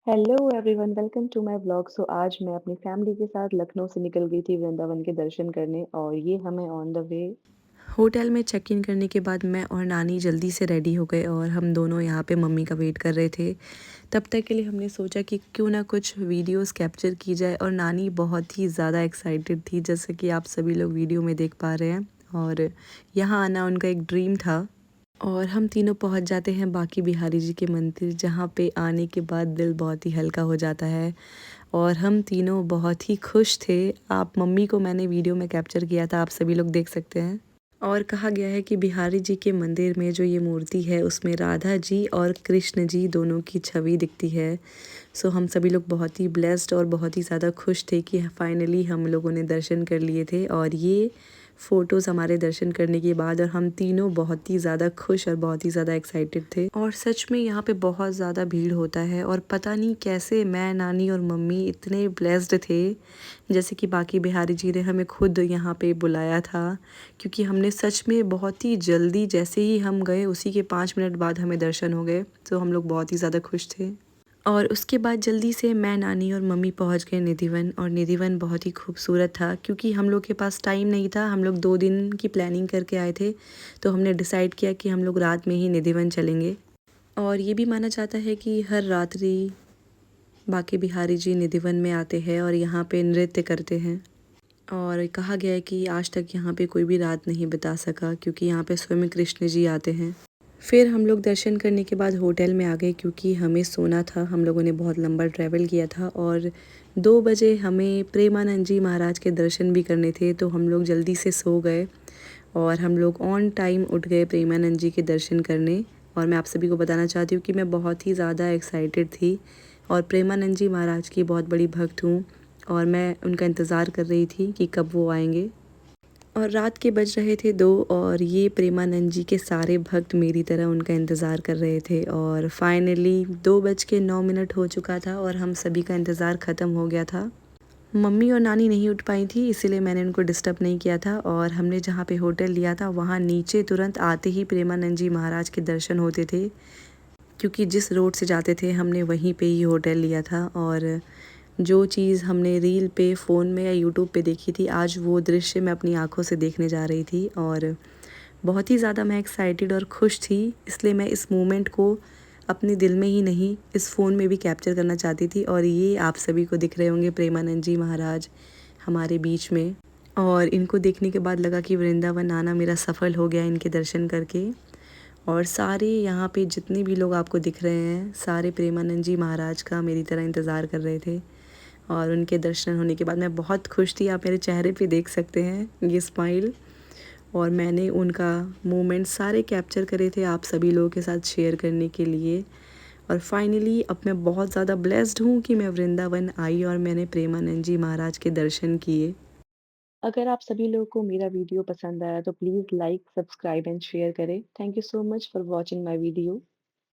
Hello everyone, welcome to my vlog. आज मैं अपनी फैमिली के साथ लखनऊ से निकल गई थी वृंदावन के दर्शन करने और ये हमें ऑन द वे होटल में चेक इन करने के बाद मैं और नानी जल्दी से रेडी हो गए और हम दोनों यहाँ पे मम्मी का वेट कर रहे थे। तब तक के लिए हमने सोचा कि क्यों ना कुछ वीडियोस कैप्चर की जाए और नानी बहुत ही ज़्यादा एक्साइटेड थी, जैसे कि आप सभी लोग वीडियो में देख पा रहे हैं। और यहाँ आना उनका एक ड्रीम था। और हम तीनों पहुँच जाते हैं बांके बिहारी जी के मंदिर, जहाँ पे आने के बाद दिल बहुत ही हल्का हो जाता है। और हम तीनों बहुत ही खुश थे। आप मम्मी को मैंने वीडियो में कैप्चर किया था, आप सभी लोग देख सकते हैं। और कहा गया है कि बिहारी जी के मंदिर में जो ये मूर्ति है उसमें राधा जी और कृष्ण जी दोनों की छवि दिखती है। सो हम सभी लोग बहुत ही ब्लेस्ड और बहुत ही ज़्यादा खुश थे कि फाइनली हम लोगों ने दर्शन कर लिए थे। और ये फ़ोटोज़ हमारे दर्शन करने के बाद, और हम तीनों बहुत ही ज़्यादा खुश और बहुत ही ज़्यादा एक्साइटेड थे। और सच में यहाँ पे बहुत ज़्यादा भीड़ होता है और पता नहीं कैसे मैं, नानी और मम्मी इतने ब्लेस्ड थे। जैसे कि बांके बिहारी जी ने हमें खुद यहाँ पे बुलाया था, क्योंकि हमने सच में बहुत ही जल्दी, जैसे ही हम गए उसी के 5 मिनट बाद हमें दर्शन हो गए। तो हम लोग बहुत ही ज़्यादा खुश थे। और उसके बाद जल्दी से मैं, नानी और मम्मी पहुंच गए निधिवन। और निधिवन बहुत ही खूबसूरत था, क्योंकि हम लोग के पास टाइम नहीं था। हम लोग 2 दिन की प्लानिंग करके आए थे, तो हमने डिसाइड किया कि हम लोग रात में ही निधिवन चलेंगे। और ये भी माना जाता है कि हर रात्रि बांके बिहारी जी निधिवन में आते हैं और यहाँ पे नृत्य करते हैं। और कहा गया है कि आज तक यहाँ पे कोई भी रात नहीं बिता सका, क्योंकि यहाँ पे स्वयं कृष्ण जी आते हैं। फिर हम लोग दर्शन करने के बाद होटल में आ गए, क्योंकि हमें सोना था। हम लोगों ने बहुत लंबा ट्रैवल किया था और 2 बजे हमें प्रेमानंद जी महाराज के दर्शन भी करने थे, तो हम लोग जल्दी से सो गए। और हम लोग ऑन टाइम उठ गए प्रेमानंद जी के दर्शन करने। और मैं आप सभी को बताना चाहती हूँ कि मैं बहुत ही ज़्यादा एक्साइटेड थी और प्रेमानंद जी महाराज की बहुत बड़ी भक्त हूँ। और मैं उनका इंतज़ार कर रही थी कि कब वो आएंगे। और रात के बज रहे थे 2, और ये प्रेमानंद जी के सारे भक्त मेरी तरह उनका इंतज़ार कर रहे थे। और फाइनली 2:09 हो चुका था और हम सभी का इंतज़ार ख़त्म हो गया था। मम्मी और नानी नहीं उठ पाई थी, इसीलिए मैंने उनको डिस्टर्ब नहीं किया था। और हमने जहाँ पे होटल लिया था वहाँ नीचे तुरंत आते ही प्रेमानंद जी महाराज के दर्शन होते थे, क्योंकि जिस रोड से जाते थे हमने वहीं पे ही होटल लिया था। और जो चीज़ हमने रील पे, फ़ोन में या यूट्यूब पे देखी थी, आज वो दृश्य मैं अपनी आँखों से देखने जा रही थी। और बहुत ही ज़्यादा मैं एक्साइटेड और खुश थी, इसलिए मैं इस मोमेंट को अपने दिल में ही नहीं, इस फ़ोन में भी कैप्चर करना चाहती थी। और ये आप सभी को दिख रहे होंगे प्रेमानंद जी महाराज हमारे बीच में। और इनको देखने के बाद लगा कि वृंदावन आना मेरा सफल हो गया इनके दर्शन करके। और सारे यहाँ पे जितने भी लोग आपको दिख रहे हैं, सारे प्रेमानंद जी महाराज का मेरी तरह इंतज़ार कर रहे थे। और उनके दर्शन होने के बाद मैं बहुत खुश थी। आप मेरे चेहरे पे देख सकते हैं ये स्माइल। और मैंने उनका मोमेंट सारे कैप्चर करे थे आप सभी लोगों के साथ शेयर करने के लिए। और फाइनली अब मैं बहुत ज़्यादा ब्लेस्ड हूँ कि मैं वृंदावन आई और मैंने प्रेमानंद जी महाराज के दर्शन किए। अगर आप सभी लोगों को मेरा वीडियो पसंद आया तो please like, subscribe and share करें। Thank you so much for watching my video.